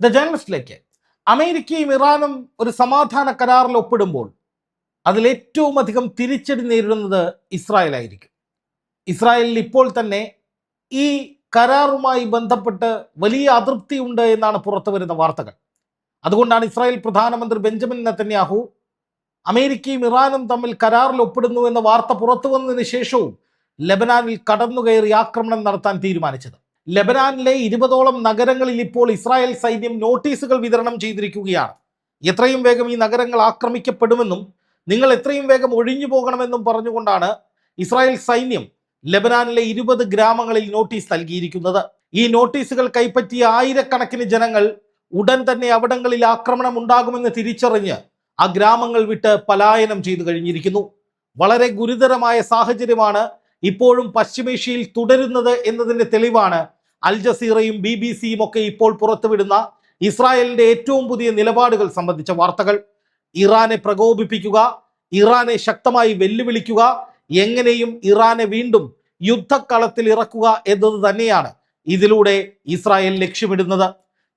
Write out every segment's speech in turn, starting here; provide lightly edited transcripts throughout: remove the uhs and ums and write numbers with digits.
The ജേർണലിസ്റ്റിലേക്ക് അമേരിക്കയും ഇറാനും ഒരു സമാധാന കരാറിൽ ഒപ്പിടുമ്പോൾ അതിലേറ്റവും അധികം തിരിച്ചടി നേരിടുന്നത് ഇസ്രായേലായിരിക്കും. ഇസ്രായേലിൽ ഇപ്പോൾ തന്നെ ഈ കരാറുമായി ബന്ധപ്പെട്ട് വലിയ അതൃപ്തിയുണ്ട് എന്നാണ് പുറത്തു വരുന്ന വാർത്തകൾ. അതുകൊണ്ടാണ് ഇസ്രായേൽ പ്രധാനമന്ത്രി ബെഞ്ചമിൻ നെതന്യാഹു അമേരിക്കയും ഇറാനും തമ്മിൽ കരാറിൽ ഒപ്പിടുന്നു എന്ന വാർത്ത പുറത്തു വന്നതിന് ശേഷവും ലെബനാനിൽ കടന്നുകയറി ആക്രമണം നടത്താൻ തീരുമാനിച്ചത്. ലെബനാനിലെ 20ഓളം നഗരങ്ങളിൽ ഇപ്പോൾ ഇസ്രായേൽ സൈന്യം നോട്ടീസുകൾ വിതരണം ചെയ്തിരിക്കുകയാണ്. എത്രയും വേഗം ഈ നഗരങ്ങൾ ആക്രമിക്കപ്പെടുമെന്നും നിങ്ങൾ എത്രയും വേഗം ഒഴിഞ്ഞു പോകണമെന്നും പറഞ്ഞുകൊണ്ടാണ് ഇസ്രായേൽ സൈന്യം ലെബനാനിലെ 20 ഗ്രാമങ്ങളിൽ നോട്ടീസ് നൽകിയിരിക്കുന്നത്. ഈ നോട്ടീസുകൾ കൈപ്പറ്റിയ ആയിരക്കണക്കിന് ജനങ്ങൾ ഉടൻ തന്നെ അവിടങ്ങളിൽ ആക്രമണം ഉണ്ടാകുമെന്ന് തിരിച്ചറിഞ്ഞ് ആ ഗ്രാമങ്ങൾ വിട്ട് പലായനം ചെയ്തു കഴിഞ്ഞിരിക്കുന്നു. വളരെ ഗുരുതരമായ സാഹചര്യമാണ് ഇപ്പോഴും പശ്ചിമേഷ്യയിൽ തുടരുന്നത് എന്നതിന്റെ തെളിവാണ് അൽ ജസീറയും BBC-യും ഒക്കെ ഇപ്പോൾ പുറത്തുവിടുന്ന ഇസ്രായേലിന്റെ ഏറ്റവും പുതിയ നിലപാടുകൾ സംബന്ധിച്ച വാർത്തകൾ. ഇറാനെ പ്രകോപിപ്പിക്കുക, ഇറാനെ ശക്തമായി വെല്ലുവിളിക്കുക, എങ്ങനെയും ഇറാനെ വീണ്ടും യുദ്ധക്കളത്തിൽ ഇറക്കുക എന്നത് തന്നെയാണ് ഇതിലൂടെ ഇസ്രായേൽ ലക്ഷ്യമിടുന്നത്.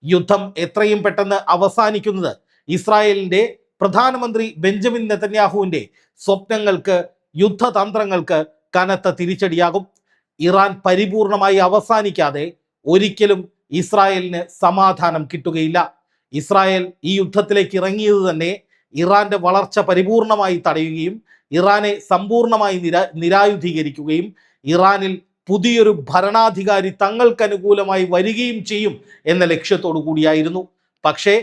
യുദ്ധം എത്രയും പെട്ടെന്ന് അവസാനിക്കുന്നത് ഇസ്രായേലിന്റെ പ്രധാനമന്ത്രി ബെഞ്ചമിൻ നെതന്യാഹുവിന്റെ സ്വപ്നങ്ങൾക്ക്, യുദ്ധതന്ത്രങ്ങൾക്ക് കനത്ത തിരിച്ചടിയാകും. ഇറാൻ പരിപൂർണമായി അവസാനിക്കാതെ ഒരിക്കലും ഇസ്രായേലിന് സമാധാനം കിട്ടുകയില്ല. ഇസ്രായേൽ ഈ യുദ്ധത്തിലേക്ക് ഇറങ്ങിയത് തന്നെ ഇറാന്റെ വളർച്ച പരിപൂർണമായി തടയുകയും ഇറാനെ സമ്പൂർണമായി നിരായുധീകരിക്കുകയും ഇറാനിൽ പുതിയൊരു ഭരണാധികാരി തങ്ങൾക്ക് അനുകൂലമായി വരികയും ചെയ്യും എന്ന ലക്ഷ്യത്തോടു കൂടിയായിരുന്നു. പക്ഷേ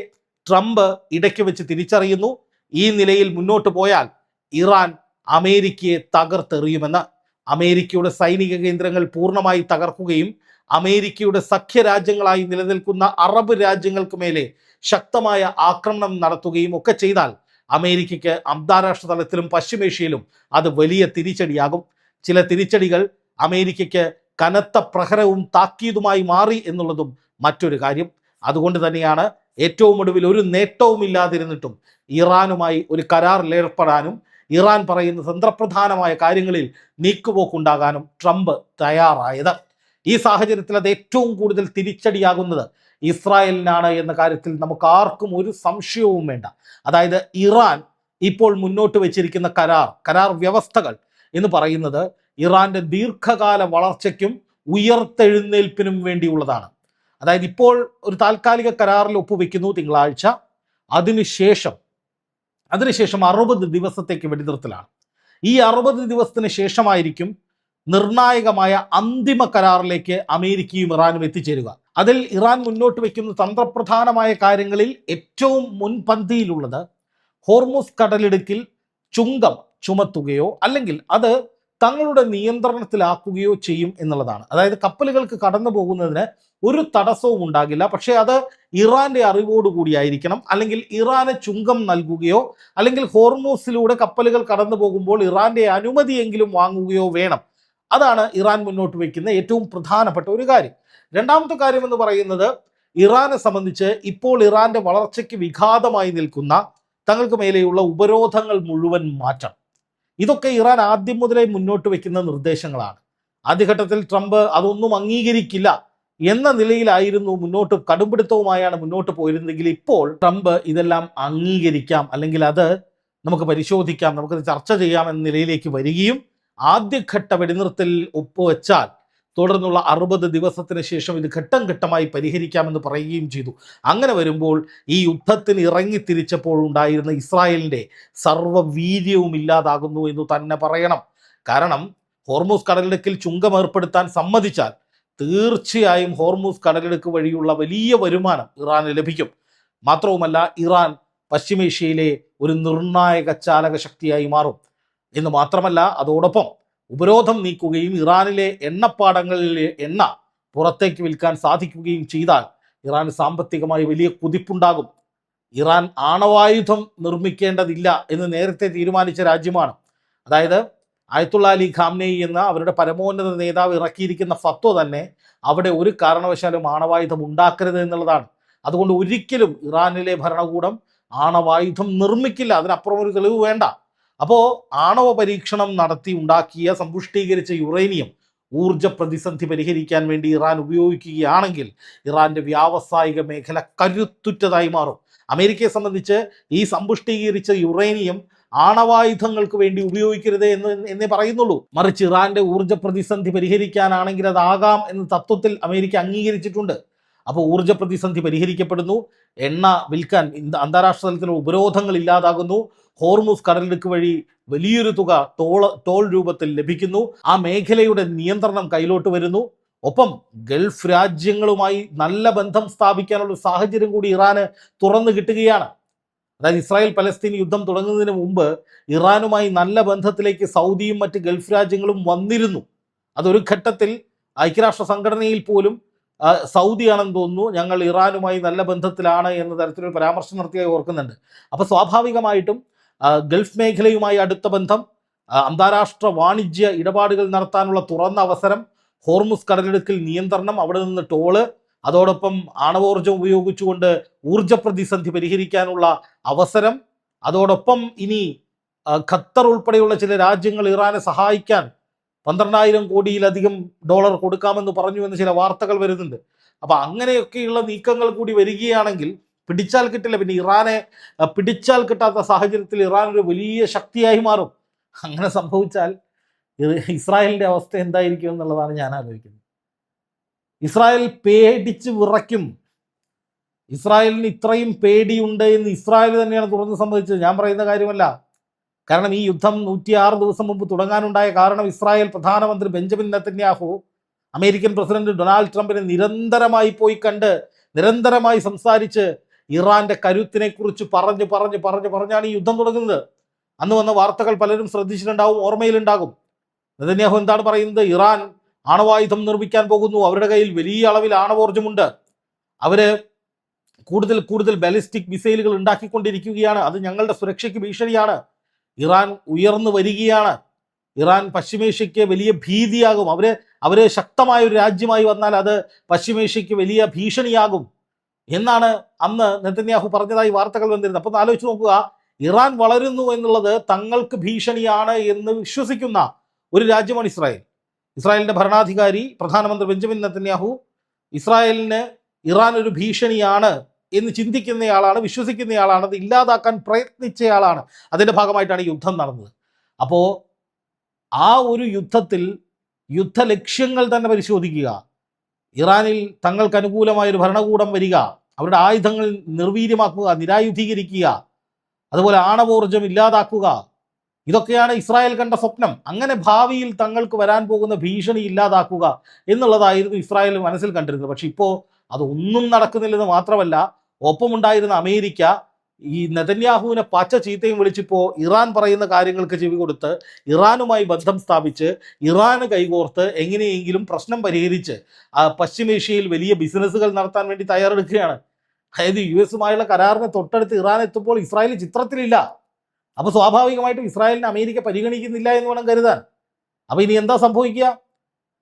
ട്രംപ് ഇടയ്ക്ക് വെച്ച് തിരിച്ചറിയുന്നു, ഈ നിലയിൽ മുന്നോട്ട് പോയാൽ ഇറാൻ അമേരിക്കയെ തകർത്തെറിയുമെന്ന്. അമേരിക്കയുടെ സൈനിക കേന്ദ്രങ്ങൾ പൂർണ്ണമായി തകർക്കുകയും അമേരിക്കയുടെ സഖ്യരാജ്യങ്ങളായി നിലനിൽക്കുന്ന അറബ് രാജ്യങ്ങൾക്ക് മേലെ ശക്തമായ ആക്രമണം നടത്തുകയും ഒക്കെ ചെയ്താൽ അമേരിക്കയ്ക്ക് അന്താരാഷ്ട്ര തലത്തിലും പശ്ചിമേഷ്യയിലും അത് വലിയ തിരിച്ചടിയാകും. ചില തിരിച്ചടികൾ അമേരിക്കയ്ക്ക് കനത്ത പ്രഹരവും താക്കീതുമായി മാറി എന്നുള്ളതും മറ്റൊരു കാര്യം. അതുകൊണ്ട് തന്നെയാണ് ഏറ്റവും ഒടുവിൽ ഒരു നേട്ടവും ഇല്ലാതിരുന്നിട്ടും ഇറാനുമായി ഒരു കരാറിൽ ഏർപ്പെടാനും ഇറാൻ പറയുന്ന തന്ത്രപ്രധാനമായ കാര്യങ്ങളിൽ നീക്കുപോക്കുണ്ടാകാനും ട്രംപ് തയ്യാറായത്. ഈ സാഹചര്യത്തിൽ അത് ഏറ്റവും കൂടുതൽ തിരിച്ചടിയാകുന്നത് ഇസ്രായേലിനാണ് എന്ന കാര്യത്തിൽ നമുക്ക് ആർക്കും ഒരു സംശയവും വേണ്ട. അതായത് ഇറാൻ ഇപ്പോൾ മുന്നോട്ട് വെച്ചിരിക്കുന്ന കരാർ വ്യവസ്ഥകൾ എന്ന് പറയുന്നത് ഇറാന്റെ ദീർഘകാല വളർച്ചയ്ക്കും ഉയർത്തെഴുന്നേൽപ്പിനും വേണ്ടിയുള്ളതാണ്. അതായത് ഇപ്പോൾ ഒരു താൽക്കാലിക കരാറിൽ ഒപ്പുവെക്കുന്നു തിങ്കളാഴ്ച, അതിനുശേഷം 60 ദിവസത്തേക്ക് വെടിനിർത്തലാണ്. ഈ 60 ദിവസത്തിന് ശേഷമായിരിക്കും നിർണായകമായ അന്തിമ കരാറിലേക്ക് അമേരിക്കയും ഇറാനും എത്തിച്ചേരുക. അതിൽ ഇറാൻ മുന്നോട്ട് വയ്ക്കുന്ന തന്ത്രപ്രധാനമായ കാര്യങ്ങളിൽ ഏറ്റവും മുൻപന്തിയിലുള്ളത് ഹോർമുസ് കടലിടുക്കിൽ ചുങ്കം ചുമത്തുകയോ അല്ലെങ്കിൽ അത് തങ്ങളുടെ നിയന്ത്രണത്തിലാക്കുകയോ ചെയ്യും എന്നുള്ളതാണ്. അതായത് കപ്പലുകൾക്ക് കടന്നു പോകുന്നതിന് ഒരു തടസ്സവും ഉണ്ടാകില്ല, പക്ഷേ അത് ഇറാന്റെ അറിവോടുകൂടിയായിരിക്കണം. അല്ലെങ്കിൽ ഇറാന് ചുങ്കം നൽകുകയോ അല്ലെങ്കിൽ ഹോർമൂസിലൂടെ കപ്പലുകൾ കടന്നു പോകുമ്പോൾ ഇറാന്റെ അനുമതിയെങ്കിലും വാങ്ങുകയോ വേണം. അതാണ് ഇറാൻ മുന്നോട്ട് വയ്ക്കുന്ന ഏറ്റവും പ്രധാനപ്പെട്ട ഒരു കാര്യം. രണ്ടാമത്തെ കാര്യം എന്ന് പറയുന്നത് ഇറാനെ സംബന്ധിച്ച് ഇപ്പോൾ ഇറാന്റെ വളർച്ചയ്ക്ക് വിഘാതമായി നിൽക്കുന്ന തങ്ങൾക്ക് മേലെയുള്ള ഉപരോധങ്ങൾ മുഴുവൻ മാറ്റണം. ഇതൊക്കെ ഇറാൻ ആദ്യം മുതലേ മുന്നോട്ട് വയ്ക്കുന്ന നിർദ്ദേശങ്ങളാണ്. ആദ്യഘട്ടത്തിൽ ട്രംപ് അതൊന്നും അംഗീകരിക്കില്ല എന്ന നിലയിലായിരുന്നു കടുംപിടുത്തവുമായാണ് മുന്നോട്ട് പോയിരുന്നെങ്കിൽ ഇപ്പോൾ ട്രംപ് ഇതെല്ലാം അംഗീകരിക്കാം, അല്ലെങ്കിൽ അത് നമുക്ക് പരിശോധിക്കാം, നമുക്കത് ചർച്ച ചെയ്യാം എന്ന നിലയിലേക്ക് വരികയും ആദ്യഘട്ട വെടിനിർത്തലിൽ ഒപ്പുവെച്ചാൽ തുടർന്നുള്ള 60 ദിവസത്തിന് ശേഷം ഇത് ഘട്ടം ഘട്ടമായി പരിഹരിക്കാമെന്ന് പറയുകയും ചെയ്തു. അങ്ങനെ വരുമ്പോൾ ഈ യുദ്ധത്തിന് ഇറങ്ങിത്തിരിച്ചപ്പോൾ ഉണ്ടായിരുന്ന ഇസ്രായേലിൻ്റെ സർവ്വവീര്യവും ഇല്ലാതാകുന്നു എന്ന് തന്നെ പറയണം. കാരണം ഹോർമൂസ് കടലിടുക്കിൽ ചുങ്കം ഏർപ്പെടുത്താൻ സമ്മതിച്ചാൽ തീർച്ചയായും ഹോർമൂസ് കടലിടുക്ക് വഴിയുള്ള വലിയ വരുമാനം ഇറാന് ലഭിക്കും. മാത്രവുമല്ല, ഇറാൻ പശ്ചിമേഷ്യയിലെ ഒരു നിർണായക ചാലക ശക്തിയായി മാറും എന്ന് മാത്രമല്ല, അതോടൊപ്പം ഉപരോധം നീക്കുകയും ഇറാനിലെ എണ്ണപ്പാടങ്ങളിലെ എണ്ണ പുറത്തേക്ക് വിൽക്കാൻ സാധിക്കുകയും ചെയ്താൽ ഇറാൻ സാമ്പത്തികമായി വലിയ കുതിപ്പുണ്ടാകും. ഇറാൻ ആണവായുധം നിർമ്മിക്കേണ്ടതില്ല എന്ന് നേരത്തെ തീരുമാനിച്ച രാജ്യമാണ്. അതായത് ആയത്തുള്ള അലി ഖാംനെയി എന്ന അവരുടെ പരമോന്നത നേതാവ് ഇറക്കിയിരിക്കുന്ന ഫത്വ തന്നെ അവിടെ ഒരു കാരണവശാലും ആണവായുധം ഉണ്ടാക്കരുത് എന്നുള്ളതാണ്. അതുകൊണ്ട് ഒരിക്കലും ഇറാനിലെ ഭരണകൂടം ആണവായുധം നിർമ്മിക്കില്ല, അതിനപ്പുറം ഒരു തെളിവ് വേണ്ട. അപ്പോൾ ആണവ പരീക്ഷണം നടത്തി ഉണ്ടാക്കിയ സമ്പുഷ്ടീകരിച്ച യുറേനിയം ഊർജ പ്രതിസന്ധി പരിഹരിക്കാൻ വേണ്ടി ഇറാൻ ഉപയോഗിക്കുകയാണെങ്കിൽ ഇറാൻ്റെ വ്യാവസായിക മേഖല കരുത്തുറ്റതായി മാറും. അമേരിക്കയെ സംബന്ധിച്ച് ഈ സമ്പുഷ്ടീകരിച്ച യുറേനിയം ആണവായുധങ്ങൾക്ക് വേണ്ടി ഉപയോഗിക്കരുത് എന്നേ പറയുന്നുള്ളൂ. മറിച്ച് ഇറാന്റെ ഊർജ പ്രതിസന്ധി പരിഹരിക്കാനാണെങ്കിൽ അതാകാം എന്ന് തത്വത്തിൽ അമേരിക്ക അംഗീകരിച്ചിട്ടുണ്ട്. അപ്പോൾ ഊർജ പ്രതിസന്ധി പരിഹരിക്കപ്പെടുന്നു, എണ്ണ വിൽക്കാൻ അന്താരാഷ്ട്ര തലത്തിലുള്ള ഉപരോധങ്ങൾ ഇല്ലാതാകുന്നു, ഹോർമുസ് കടലിടുക്ക് വഴി വലിയൊരു തുക ടോൾ രൂപത്തിൽ ലഭിക്കുന്നു, ആ മേഖലയുടെ നിയന്ത്രണം കയ്യിലോട്ട് വരുന്നു. ഒപ്പം ഗൾഫ് രാജ്യങ്ങളുമായി നല്ല ബന്ധം സ്ഥാപിക്കാനുള്ള സാഹചര്യം കൂടി ഇറാന് തുറന്നു കിട്ടുകയാണ്. അതായത് ഇസ്രായേൽ പലസ്തീൻ യുദ്ധം തുടങ്ങുന്നതിന് മുമ്പ് ഇറാനുമായി നല്ല ബന്ധത്തിലേക്ക് സൗദിയും മറ്റ് ഗൾഫ് രാജ്യങ്ങളും വന്നിരുന്നു. അതൊരു ഘട്ടത്തിൽ ഐക്യരാഷ്ട്ര സംഘടനയിൽ പോലും സൗദിയാണെന്ന് തോന്നുന്നു ഞങ്ങൾ ഇറാനുമായി നല്ല ബന്ധത്തിലാണ് എന്ന തരത്തിലൊരു പരാമർശം നടത്തിയായി ഓർക്കുന്നുണ്ട്. അപ്പോൾ സ്വാഭാവികമായിട്ടും ഗൾഫ് മേഖലയുമായി അടുത്ത ബന്ധം, അന്താരാഷ്ട്ര വാണിജ്യ ഇടപാടുകൾ നടത്താനുള്ള തുറന്ന അവസരം, ഹോർമുസ് കടലിടുക്കിൽ നിയന്ത്രണം, അവിടെ നിന്ന് ടോള്, അതോടൊപ്പം ആണവോർജം ഉപയോഗിച്ചുകൊണ്ട് ഊർജ പ്രതിസന്ധി പരിഹരിക്കാനുള്ള അവസരം, അതോടൊപ്പം ഇനി ഖത്തർ ഉൾപ്പെടെയുള്ള ചില രാജ്യങ്ങൾ ഇറാനെ സഹായിക്കാൻ 12,000 കോടിയിലധികം ഡോളർ കൊടുക്കാമെന്ന് പറഞ്ഞു എന്ന് ചില വാർത്തകൾ വരുന്നുണ്ട്. അപ്പൊ അങ്ങനെയൊക്കെയുള്ള നീക്കങ്ങൾ കൂടി വരികയാണെങ്കിൽ പിടിച്ചാൽ കിട്ടില്ല. പിന്നെ ഇറാനെ പിടിച്ചാൽ കിട്ടാത്ത സാഹചര്യത്തിൽ ഇറാൻ ഒരു വലിയ ശക്തിയായി മാറും. അങ്ങനെ സംഭവിച്ചാൽ ഇസ്രായേലിന്റെ അവസ്ഥ എന്തായിരിക്കും എന്നുള്ളതാണ് ഞാൻ ആലോചിക്കുന്നത്. ഇസ്രായേൽ പേടിച്ച് വിറയ്ക്കും. ഇസ്രായേലിന് ഇത്രയും പേടിയുണ്ട് എന്ന് ഇസ്രായേൽ തന്നെയാണ് തുറന്ന് സമ്മതിച്ചത്, ഞാൻ പറയുന്ന കാര്യമല്ല. കാരണം ഈ യുദ്ധം 106 ദിവസം മുമ്പ് തുടങ്ങാനുണ്ടായ കാരണം ഇസ്രായേൽ പ്രധാനമന്ത്രി Benjamin Netanyahu American president Donald ട്രംപിനെ നിരന്തരമായി പോയി കണ്ട് നിരന്തരമായി സംസാരിച്ച് ഇറാന്റെ കരുത്തിനെ കുറിച്ച് പറഞ്ഞാണ് ഈ യുദ്ധം തുടങ്ങുന്നത്. അന്ന് വന്ന വാർത്തകൾ പലരും ശ്രദ്ധിച്ചിട്ടുണ്ടാവും, ഓർമ്മയിലുണ്ടാകും. നെതന്യാഹു എന്താണ് പറയുന്നത്? ഇറാൻ ആണവായുധം നിർമ്മിക്കാൻ പോകുന്നു, അവരുടെ കയ്യിൽ വലിയ അളവിൽ ആണവോർജമുണ്ട്, അവര് കൂടുതൽ ബാലിസ്റ്റിക് മിസൈലുകൾ ഉണ്ടാക്കിക്കൊണ്ടിരിക്കുകയാണ്, അത് ഞങ്ങളുടെ സുരക്ഷയ്ക്ക് ഭീഷണിയാണ്, ഇറാൻ ഉയർന്നു വരികയാണ്, ഇറാൻ പശ്ചിമേഷ്യയ്ക്ക് വലിയ ഭീതിയാകും, അവര് ശക്തമായ ഒരു രാജ്യമായി വന്നാൽ അത് പശ്ചിമേഷ്യയ്ക്ക് വലിയ ഭീഷണിയാകും എന്നാണ് അന്ന് നെതന്യാഹു പറഞ്ഞതായി വാർത്തകൾ വന്നിരുന്നത്. അപ്പോൾ ആലോചിച്ച് നോക്കുക, ഇറാൻ വളരുന്നു എന്നുള്ളത് തങ്ങൾക്ക് ഭീഷണിയാണ് എന്ന് വിശ്വസിക്കുന്ന ഒരു രാജ്യമാണ് ഇസ്രായേൽ. ഇസ്രായേലിന്റെ ഭരണാധികാരി പ്രധാനമന്ത്രി ബെഞ്ചമിൻ നെതന്യാഹു ഇസ്രായേലിന് ഇറാൻ ഒരു ഭീഷണിയാണ് എന്ന് ചിന്തിക്കുന്നയാളാണ്, വിശ്വസിക്കുന്നയാളാണ്, അത് ഇല്ലാതാക്കാൻ പ്രയത്നിച്ചയാളാണ്. അതിൻ്റെ ഭാഗമായിട്ടാണ് ഈ യുദ്ധം നടന്നത്. അപ്പോൾ ആ ഒരു യുദ്ധത്തിൽ യുദ്ധ ലക്ഷ്യങ്ങൾ തന്നെ പരിശോധിക്കുക. ഇറാനിൽ തങ്ങൾക്ക് അനുകൂലമായൊരു ഭരണകൂടം വരിക, അവരുടെ ആയുധങ്ങൾ നിർവീര്യമാക്കുക, നിരായുധീകരിക്കുക, അതുപോലെ ആണവോർജം ഇല്ലാതാക്കുക, ഇതൊക്കെയാണ് ഇസ്രായേൽ കണ്ട സ്വപ്നം. അങ്ങനെ ഭാവിയിൽ തങ്ങൾക്ക് വരാൻ പോകുന്ന ഭീഷണി ഇല്ലാതാക്കുക എന്നുള്ളതായിരുന്നു ഇസ്രായേൽ മനസ്സിൽ കണ്ടിരുന്നത്. പക്ഷെ ഇപ്പോൾ അതൊന്നും നടക്കുന്നില്ലെന്ന് മാത്രമല്ല, ഒപ്പമുണ്ടായിരുന്ന അമേരിക്ക ഈ നെതന്യാഹുവിനെ പച്ച ചീത്തയും വിളിച്ചിപ്പോൾ ഇറാൻ പറയുന്ന കാര്യങ്ങൾക്ക് ചെവി കൊടുത്ത് ഇറാനുമായി ബന്ധം സ്ഥാപിച്ച് ഇറാന് കൈകോർത്ത് എങ്ങനെയെങ്കിലും പ്രശ്നം പരിഹരിച്ച് പശ്ചിമേഷ്യയിൽ വലിയ ബിസിനസ്സുകൾ നടത്താൻ വേണ്ടി തയ്യാറെടുക്കുകയാണ്. അതായത് US-ഉമായുള്ള കരാറിന് തൊട്ടടുത്ത് ഇറാൻ എത്തുമ്പോൾ ഇസ്രായേൽ ചിത്രത്തിലില്ല. അപ്പോൾ സ്വാഭാവികമായിട്ടും ഇസ്രായേലിനെ അമേരിക്ക പരിഗണിക്കുന്നില്ല എന്ന് വേണം കരുതാൻ. അപ്പോൾ ഇനി എന്താ സംഭവിക്കുക?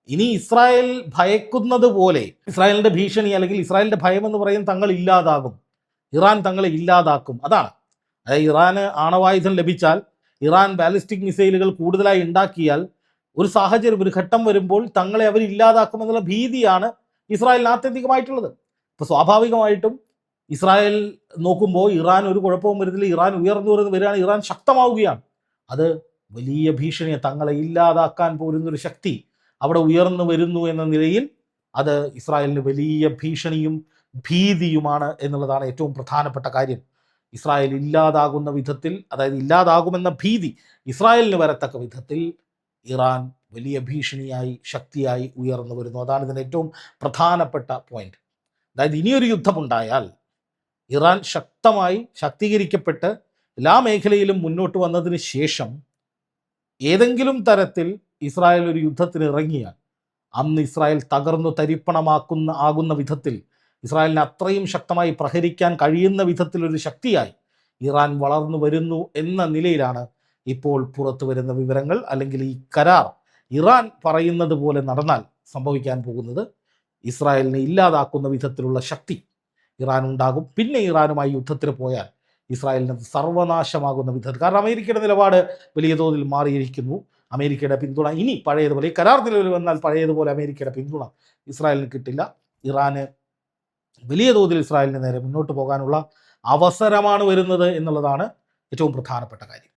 ഇനി ഇസ്രായേൽ ഭയക്കുന്നത് പോലെ ഇസ്രായേലിന്റെ ഭീഷണി അല്ലെങ്കിൽ ഇസ്രായേലിന്റെ ഭയം എന്ന് പറയുന്നത് തങ്ങൾ ഇല്ലാതാകും, ഇറാൻ തങ്ങളെ ഇല്ലാതാക്കും. അതാണ്. അതായത് ഇറാന് ആണവായുധം ലഭിച്ചാൽ, ഇറാൻ ബാലിസ്റ്റിക് മിസൈലുകൾ കൂടുതലായി ഉണ്ടാക്കിയാൽ, ഒരു സാഹചര്യം, ഒരു ഘട്ടം വരുമ്പോൾ തങ്ങളെ അവർ ഇല്ലാതാക്കുമെന്നുള്ള ഭീതിയാണ് ഇസ്രായേലിന് ആത്യന്തികമായിട്ടുള്ളത്. അപ്പോൾ സ്വാഭാവികമായിട്ടും ഇസ്രായേൽ നോക്കുമ്പോൾ ഇറാൻ ഒരു കുഴപ്പവും വരുന്നില്ല, ഇറാൻ ഉയർന്നു വരികയാണ്, ഇറാൻ ശക്തമാവുകയാണ്. അത് വലിയ ഭീഷണിയെ, തങ്ങളെ ഇല്ലാതാക്കാൻ പോരുന്നൊരു ശക്തി അവിടെ ഉയർന്നു വരുന്നു എന്ന നിലയിൽ അത് ഇസ്രായേലിന് വലിയ ഭീഷണിയും ഭീതിയുമാണ് എന്നുള്ളതാണ് ഏറ്റവും പ്രധാനപ്പെട്ട കാര്യം. ഇസ്രായേൽ ഇല്ലാതാകുന്ന വിധത്തിൽ, അതായത് ഇല്ലാതാകുമെന്ന ഭീതി ഇസ്രായേലിന് വരത്തക്ക വിധത്തിൽ ഇറാൻ വലിയ ഭീഷണിയായി, ശക്തിയായി ഉയർന്നു വരുന്നു. അതാണ് ഇതിൻ്റെ ഏറ്റവും പ്രധാനപ്പെട്ട പോയിന്റ്. അതായത് ഇനിയൊരു യുദ്ധമുണ്ടായാൽ ഇറാൻ ശക്തമായി ശാക്തീകരിക്കപ്പെട്ട് എല്ലാ മേഖലയിലും മുന്നോട്ട് വന്നതിന് ശേഷം ഏതെങ്കിലും തരത്തിൽ ഇസ്രായേൽ ഒരു യുദ്ധത്തിന് ഇറങ്ങിയാൽ അന്ന് ഇസ്രായേൽ തകർന്നു തരിപ്പണമാകുന്ന വിധത്തിൽ, ഇസ്രായേലിന് അത്രയും ശക്തമായി പ്രഹരിക്കാൻ കഴിയുന്ന വിധത്തിലൊരു ശക്തിയായി ഇറാൻ വളർന്നു വരുന്നു എന്ന നിലയിലാണ് ഇപ്പോൾ പുറത്തു വരുന്ന വിവരങ്ങൾ. അല്ലെങ്കിൽ ഈ കരാർ ഇറാൻ പറയുന്നത് പോലെ നടന്നാൽ സംഭവിക്കാൻ പോകുന്നത് ഇസ്രായേലിനെ ഇല്ലാതാക്കുന്ന വിധത്തിലുള്ള ശക്തി ഇറാൻ ഉണ്ടാകും. പിന്നെ ഇറാനുമായി യുദ്ധത്തിന് പോയാൽ ഇസ്രായേലിന് സർവനാശമാകുന്ന വിധത്തിൽ, കാരണം അമേരിക്കയുടെ നിലപാട് വലിയ തോതിൽ മാറിയിരിക്കുന്നു. അമേരിക്കയുടെ പിന്തുണ ഇനി പഴയതുപോലെ, ഈ കരാർ നിലവിൽ വന്നാൽ പഴയതുപോലെ അമേരിക്കയുടെ പിന്തുണ ഇസ്രായേലിന് കിട്ടില്ല. ഇറാന് വലിയ തോതിൽ ഇസ്രായേലിന് നേരെ മുന്നോട്ട് പോകാനുള്ള അവസരമാണ് വരുന്നത് എന്നുള്ളതാണ് ഏറ്റവും പ്രധാനപ്പെട്ട കാര്യം.